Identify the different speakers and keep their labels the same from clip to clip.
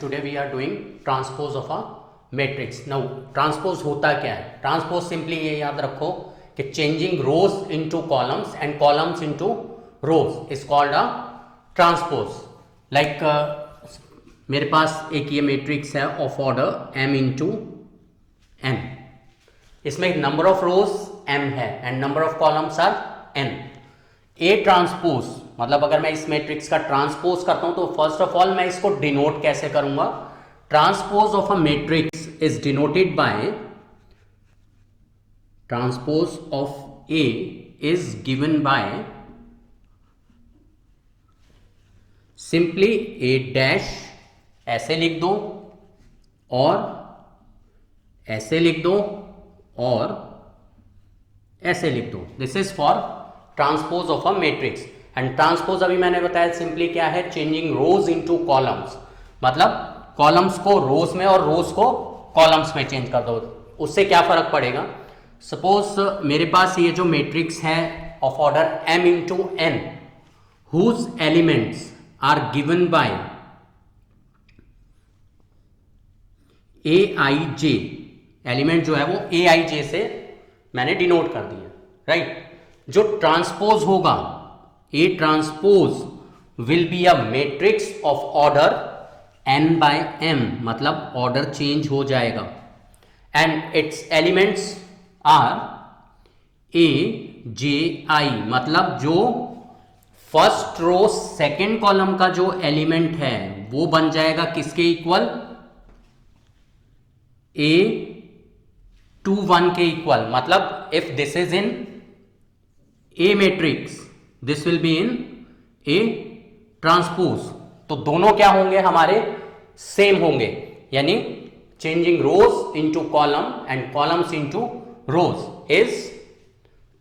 Speaker 1: today we are doing transpose of a matrix. Now transpose होता क्या है? Transpose simply ये याद रखो कि changing rows into columns and columns into rows is called a transpose. Like मेरे पास एक ये मैट्रिक्स है of order m into n. इसमें नंबर ऑफ रोज m है and number of columns are n. A transpose मतलब अगर मैं इस मैट्रिक्स का ट्रांसपोज करता हूं तो फर्स्ट ऑफ ऑल मैं इसको डिनोट कैसे करूंगा? Transpose of a matrix is denoted by transpose of A is given by simply A dash, ऐसे लिख दो और ऐसे लिख दो और ऐसे लिख दो. This is for transpose of a matrix. And transpose अभी मैंने बताया सिंपली क्या है? Changing rows into columns. मतलब कॉलम्स को रोज में और रोज को कॉलम्स में चेंज कर दो. उससे क्या फर्क पड़ेगा? सपोज मेरे पास ये जो मैट्रिक्स है of order m into n whose elements are given by a i j. Element जो है वो ए आई जे से मैंने डिनोट कर दिया, राइट. जो ट्रांसपोज होगा, A transpose will be a matrix of order n by m, मतलब ऑर्डर चेंज हो जाएगा. And its elements are a j i, मतलब जो फर्स्ट रो सेकेंड कॉलम का जो एलिमेंट है वो बन जाएगा किसके इक्वल? ए टू 1 के इक्वल. मतलब if this is in A matrix this will be in A transpose. तो दोनों क्या होंगे हमारे? सेम होंगे. यानी changing rows into column and columns into rows is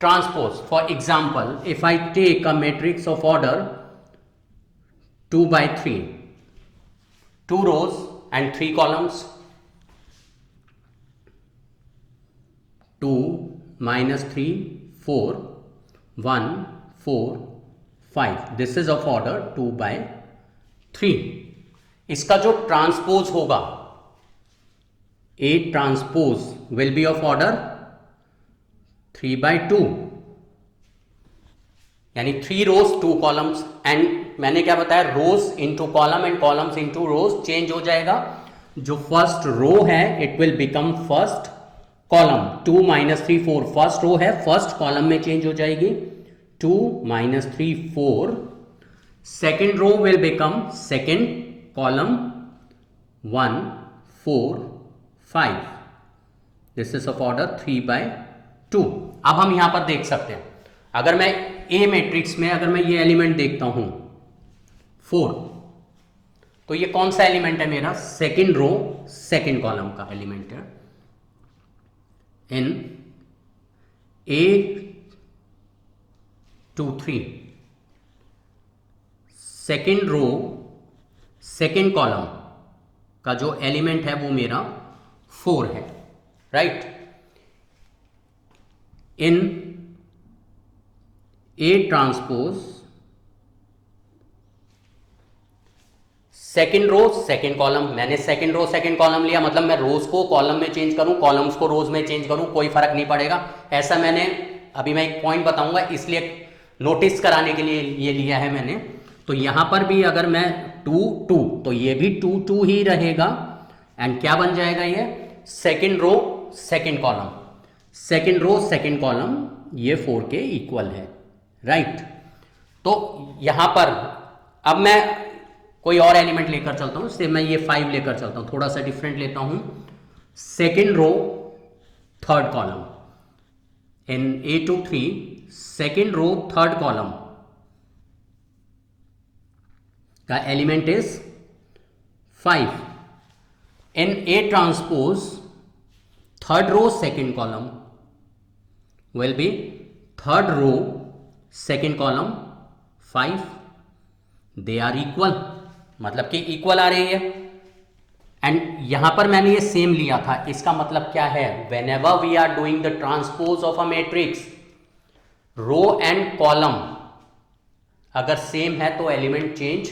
Speaker 1: transpose. For example if I take a matrix of order 2 by 3, 2 rows and 3 columns, 2 minus 3 4 1 4 5. This is of order 2 by 3. इसका जो transpose होगा A transpose will be of order 3 by 2, यानी 3 रोज 2 columns. And मैंने क्या बताया? Rows into column and columns into rows change हो जाएगा. जो फर्स्ट रो है it will become first column. 2 minus 3 4 first row है, फर्स्ट कॉलम में चेंज हो जाएगी. 2 minus 3 4 second row will become second column. 1 4 5. This is of order 3 by 2. अब हम यहां पर देख सकते हैं, अगर मैं ए मैट्रिक्स में अगर मैं ये एलिमेंट देखता हूं 4, तो ये कौन सा एलिमेंट है मेरा? सेकेंड रो सेकेंड कॉलम का एलिमेंट है. In A 2 3 second row second column का जो एलिमेंट है वो मेरा 4 है, right. In A transpose second row second column, मैंने सेकेंड रो सेकेंड कॉलम लिया, मतलब मैं रोज को कॉलम में चेंज करूं, कॉलम्स को रोज में चेंज करूं, कोई फर्क नहीं पड़ेगा. ऐसा मैंने अभी मैं एक पॉइंट बताऊंगा, इसलिए नोटिस कराने के लिए ये लिया है मैंने. तो यहां पर भी अगर मैं 2 2 तो ये भी 2 2 ही रहेगा. एंड क्या बन जाएगा? ये second row second column, second row second column ये 4 के इक्वल है, राइट. तो यहां पर अब मैं कोई और एलिमेंट लेकर चलता हूं, इससे मैं ये 5 लेकर चलता हूं, थोड़ा सा डिफरेंट लेता हूं. Second row third column in A 2 3 second row third column का element is 5. In A transpose third row second column will be third row second column 5. They are equal, मतलब कि इक्वल आ रही है. एंड यहां पर मैंने ये सेम लिया था. इसका मतलब क्या है? Whenever we are doing the transpose of a matrix, row and column अगर सेम है तो एलिमेंट चेंज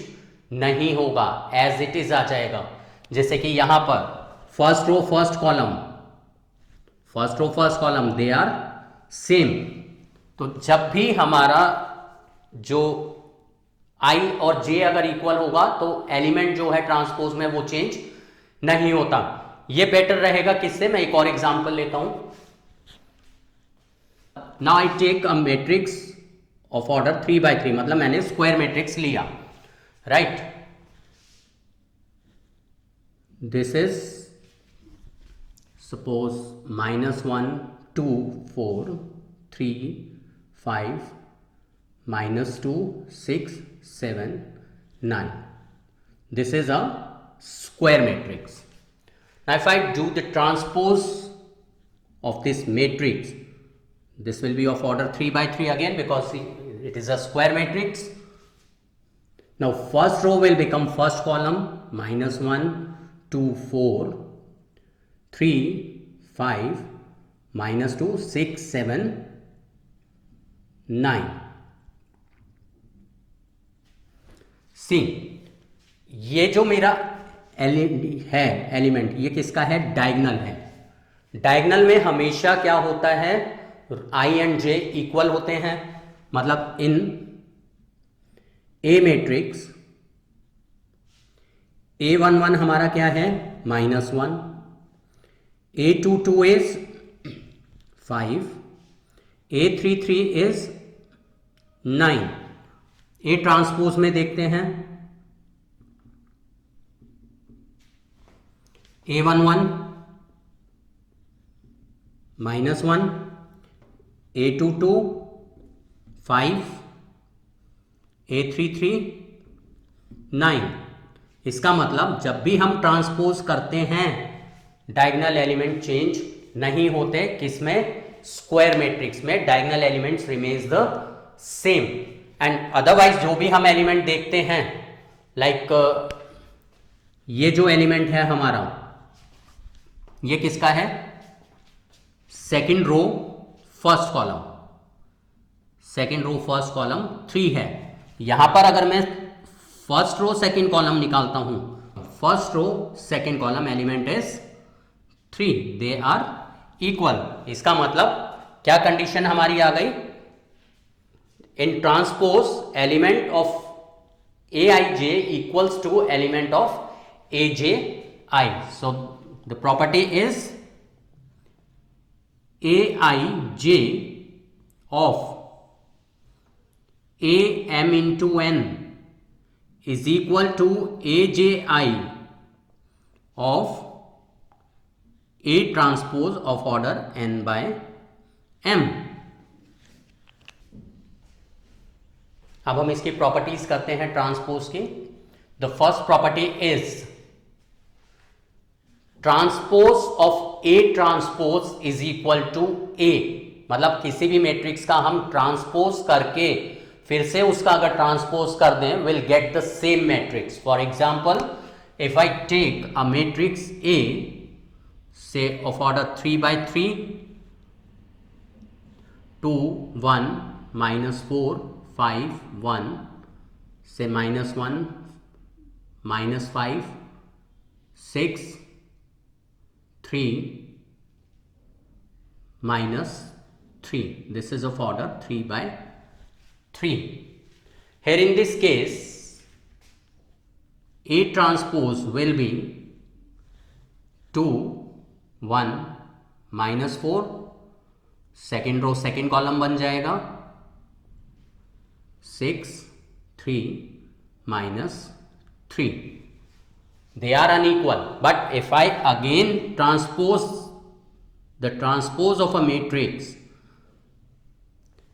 Speaker 1: नहीं होगा, एज इट इज आ जाएगा. जैसे कि यहां पर first row first column they are same. तो जब भी हमारा जो i और j अगर इक्वल होगा तो एलिमेंट जो है ट्रांसपोज में वो चेंज नहीं होता। ये बेटर रहेगा किससे, मैं एक और एग्जांपल लेता हूं। Now I take a matrix of order 3 by 3, मतलब मैंने स्क्वायर मैट्रिक्स लिया, right. This is suppose -1 2 4 3 5 -2 6 7 9. This is a square matrix. Now if I do the transpose of this matrix, this will be of order 3 by 3 again because it is a square matrix. Now first row will become first column, -1 2 4 3 5 -2 6 7 9. सी, ये जो मेरा element ये किसका है, diagonal है। Diagonal में हमेशा क्या होता है, i एंड j इक्वल होते हैं, मतलब इन ए मैट्रिक्स A11 हमारा क्या है, -1, A22 is 5, A33 is 9। A transpose में देखते हैं, A11 -1, A22 5, A33 9। इसका मतलब जब भी हम ट्रांसपोज करते हैं डायगोनल एलिमेंट चेंज नहीं होते, किसमें, स्क्वायर मैट्रिक्स में diagonal elements remains the same. And otherwise जो भी हम एलिमेंट देखते हैं, लाइक ये जो एलिमेंट है हमारा, ये किसका है, सेकंड रो फर्स्ट कॉलम 3 है। यहां पर अगर मैं फर्स्ट रो सेकंड कॉलम निकालता हूं, first row second column element is 3, they are equal. इसका मतलब क्या कंडीशन हमारी आ गई, in transpose element of aij equals to element of aj I. So the property is aij of am into n is equal to aji of a transpose of order n by m. अब हम इसकी properties करते हैं transpose की। The first property is transpose of A transpose is equal to A, मतलब किसी भी matrix का हम ट्रांसपोज करके फिर से उसका अगर ट्रांसपोज कर दें, will get the same matrix. For example, if I take a matrix A say of order 3 by 3 2 1 -4 5 1 से -1 -5 6 3 -3. This is of order 3 by 3. Here in this case, A transpose will be 2 1 -4, second row second column बन जाएगा, 6 3 -3. They are unequal, but if I again transpose the transpose of a matrix,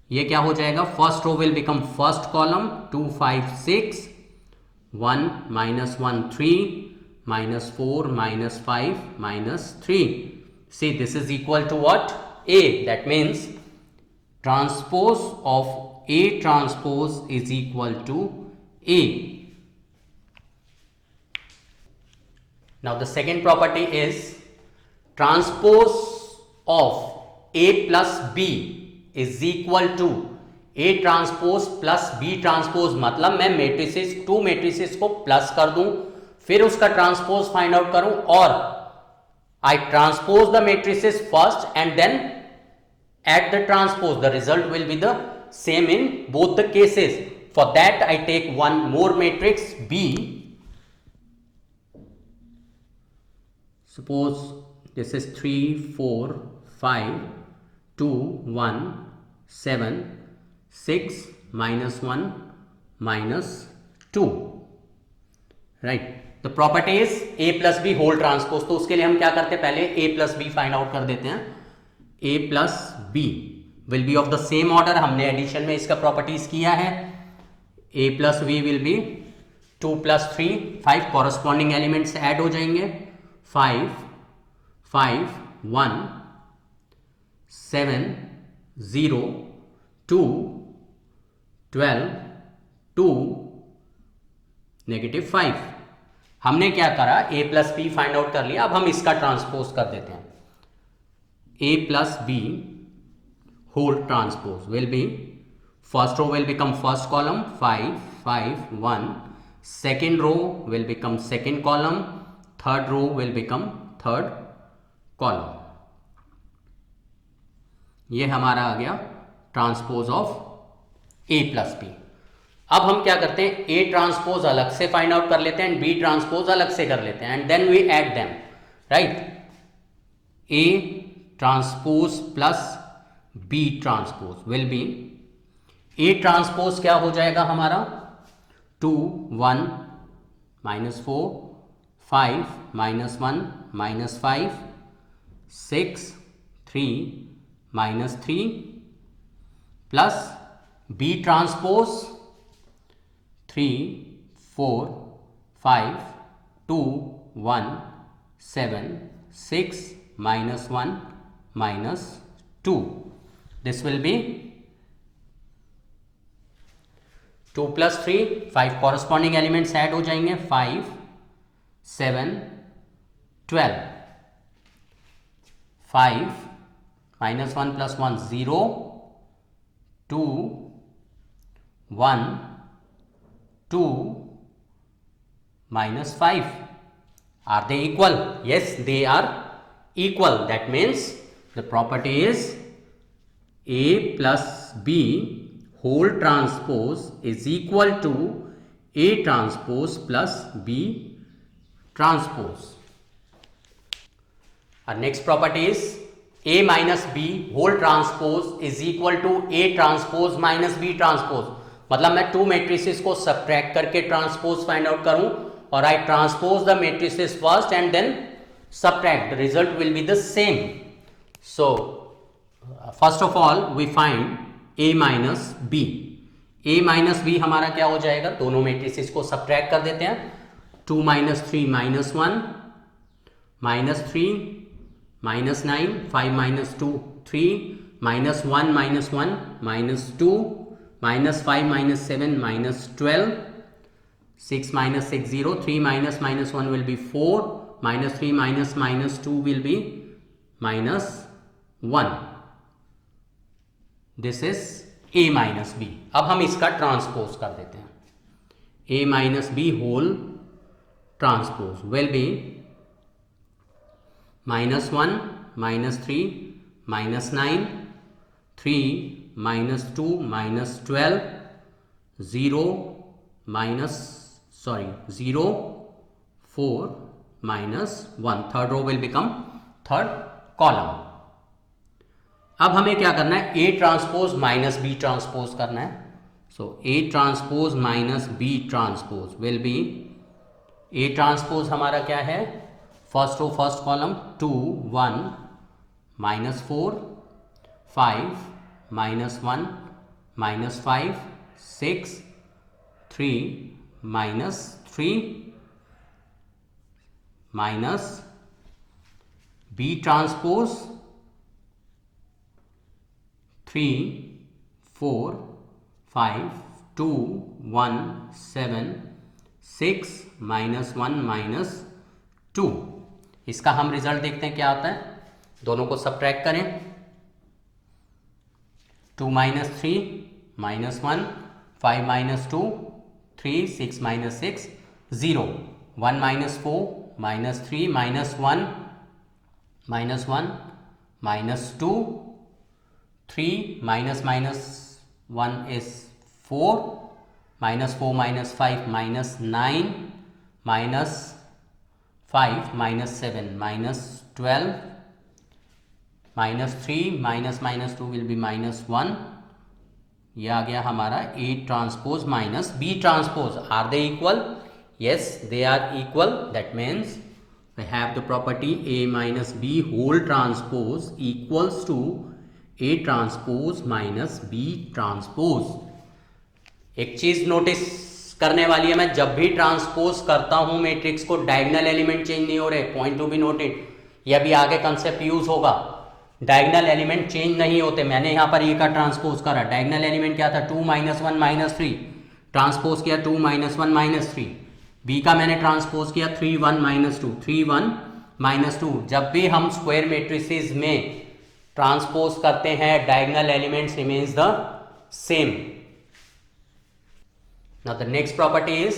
Speaker 1: ये क्या हो जाएगा, first row will become first column 2 5 6 1 -1 3 -4 -5 -3. See, this is equal to what, A. That means transpose of A transpose is equal to A. Now the second property is transpose of A plus B is equal to A transpose plus B transpose। मतलब मैं matrices, two matrices को plus कर दूं, फिर उसका transpose find out करूं, और I transpose the matrices first and then add the transpose, the result will be the same in both the cases. For that I take one more matrix B. Suppose this is 3, 4, 5, 2, 1, 7, 6, -1, -2. Right. The property is A plus B whole transpose. तो उसके लिए हम क्या करते हैं, पहले A plus B find out कर देते हैं. A plus B will be of the same order. हमने एडिशन में इसका प्रॉपर्टीज किया है. A plus B will be 2 + 3, 5 corresponding elements add हो जाएंगे. 5, 5, 1, 7, 0, 2, 12, 2, -5. हमने क्या करा, A plus B find out कर लिया. अब हम इसका ट्रांसपोज कर देते हैं. A plus B whole transpose will be, first row will become first column 5, 5, 1, second row will become second column, third row will become third column. ये हमारा आ गया transpose of A plus B. अब हम क्या करते हैं, A ट्रांसपोज अलग से फाइंड आउट कर लेते हैं एंड B ट्रांसपोज अलग से कर लेते हैं and then we add them. Right. A transpose plus B transpose will be, A transpose क्या हो जाएगा हमारा, 2, 1, -4, 5, -1, -5, 6, 3, -3 plus B transpose 3, 4, 5, 2, 1, 7, 6, -1, -2. This will be 2 + 3, 5 corresponding elements add हो जाएंगे. 5, 7, 12, 5, -1 + 1 0, 2, 1, 2, -5. Are they equal? Yes, they are equal. That means the property is A plus B whole transpose is equal to A transpose plus B transpose. Our next property is A minus B whole transpose is equal to A transpose minus B transpose. मतलब मैं two matrices को subtract करके transpose find out करूं और I transpose the matrices first and then subtract, the result will be the same. So first of all we find A minus B. A minus B हमारा क्या हो जाएगा, दोनों matrices को subtract कर देते हैं. 2 - 3 -1, -3, -9, 5 - 2 3, -1 - 1 -2, -5 - 7 -12, 6 - 6 0, 3 - 1 will be 4, -3 - 2 will be -1. This is A minus B. अब हम इसका ट्रांसपोज कर देते हैं. A minus B whole transpose will be -1, -3, -9, 3, -2, -12, 0, 0, 4, -1. Third row will become third column. अब हमें क्या करना है, A transpose minus B transpose करना है. So A transpose minus B transpose will be, A transpose हमारा क्या है, first row first column 2, 1, -4, 5, -1, -5, 6, 3, -3 minus B transpose 3, 4, 5, 2, 1, 7, 6, -1, -2. इसका हम रिजल्ट देखते हैं क्या आता है. दोनों को सब्ट्रैक्ट करें. 2 - 3 -1, 5 - 2, 3, 6 - 6 0, 1 minus 4 minus 3 minus 1 minus 2 3 minus 1 is 4 minus 4 minus 5 minus 9 minus 5 minus 7 minus 12 minus 3 minus 2 will be minus 1. ये आ गया हमारा A transpose minus B transpose. Are they equal? Yes, they are equal. That means we have the property A minus B whole transpose equals to A transpose minus B transpose. एक चीज notice करने वाली है, मैं जब भी transpose करता हूं मैट्रिक्स को डायगोनल एलिमेंट चेंज नहीं हो रहे. Point to be noted. यह भी आगे कंसेप्ट यूज होगा. डायगोनल एलिमेंट चेंज नहीं होते. मैंने यहां पर ए का ट्रांसपोज करा. डायगोनल एलिमेंट क्या था? 2 minus 1 minus 3. ट्रांसपोज किया 2 minus 1 minus 3. बी का मैंने ट्रांसपोज किया 3 1 minus 2. 3 1 minus 2. जब भी हम स्क्वायर मैट्रिसेस में ट्रांसपोज करते हैं diagonal elements remains the same. Now the next property is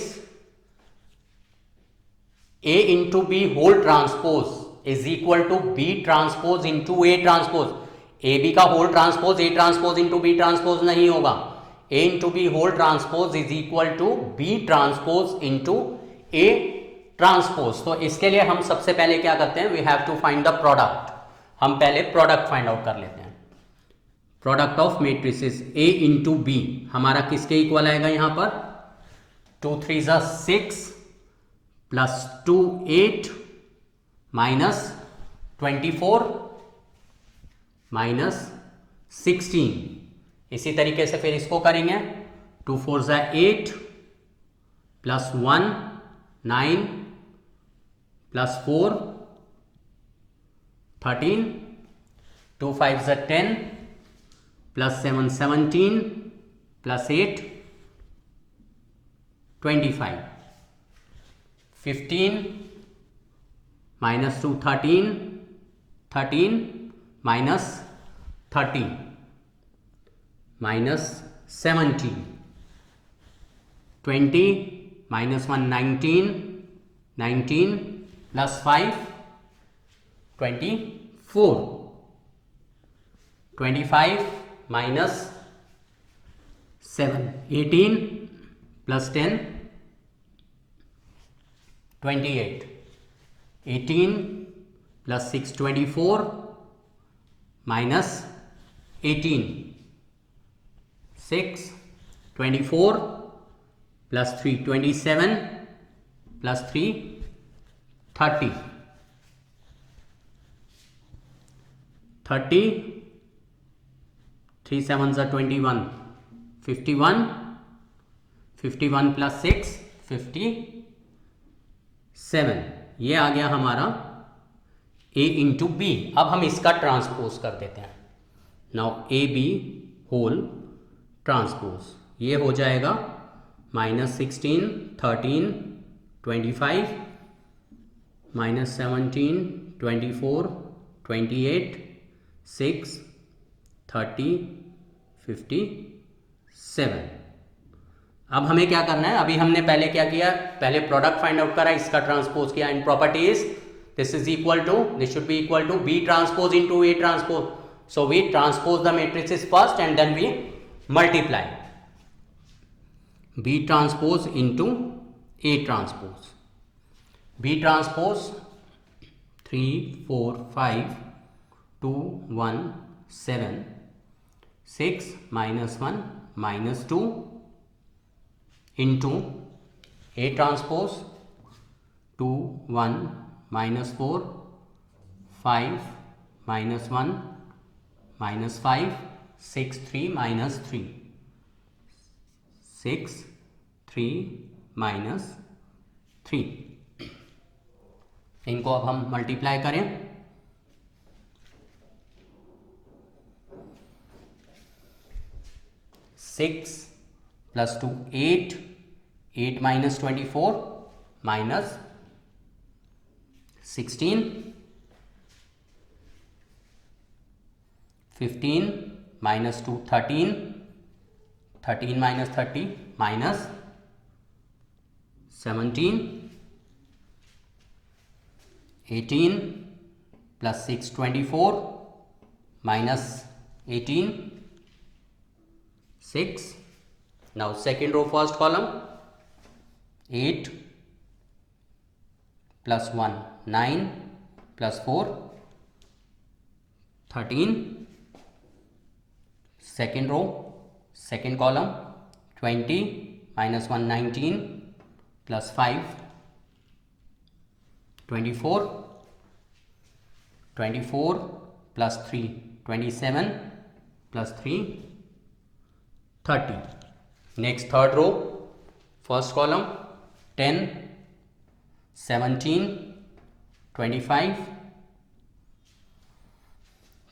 Speaker 1: A into B whole transpose is equal to B transpose into A transpose. A B का whole transpose A transpose into B transpose नहीं होगा. A into B whole transpose is equal to B transpose into A transpose. तो इसके लिए हम सबसे पहले क्या करते हैं? We have to find the product. हम पहले प्रोडक्ट फाइंड आउट कर लेते हैं. Product of matrices A into B हमारा किसके इक्वल आएगा? यहां पर 2 3 6 plus 2 8 minus 24 minus 16. इसी तरीके से फिर इसको करेंगे. 2 4 8 plus 1 9 plus 4 13. 2 5 10 plus 7 17 plus 8 25. 15 minus 2 13 13 minus 30 minus 17. 20 minus 1 19 19 plus 5 24. 25 minus 7 18 plus 10 28. 18 plus 6 24 minus 18. 6 24 plus 3 27 plus 3 30. 30 3 7s are 21. 51 51 plus 6 57. ये आ गया हमारा A इंटू बी. अब हम इसका ट्रांसपोज कर देते हैं. Now A B whole transpose ये हो जाएगा -16 13 25 -17 24 28 6 30 57. अब हमें क्या करना है? अभी हमने पहले क्या किया? पहले प्रोडक्ट फाइंड आउट करा, इसका ट्रांसपोज किया. In properties this is equal to, this should be equal to B transpose into A transpose. So we transpose the matrices first and then we multiply. B transpose into A transpose. B transpose 3 4 5 2 1 7 6 -1 -2 into A transpose 2 1 -4 5 -1 -5 6 3 -3 6 3 -3. इनको अब हम multiply करें. 6 plus 2 8 8 minus 24 minus 16 15 minus 2 13 13 minus 30 minus 17 18 plus 6 24 minus 18 6. Now second row first column 8 plus 1 9 plus 4 13. Second row second column 20 minus 1 19 plus 5 24 24 plus 3 27 plus 3 30. Next third row first column 10 17 25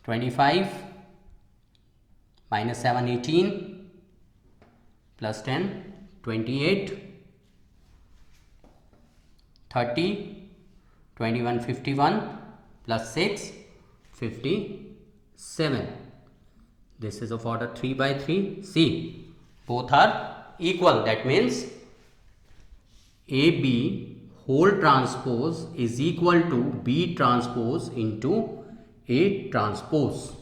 Speaker 1: 25 minus 7 18 plus 10 28 30 21 51 plus 6 57. This is of order 3 by 3. See, both are equal. That means AB whole transpose is equal to B transpose into A transpose.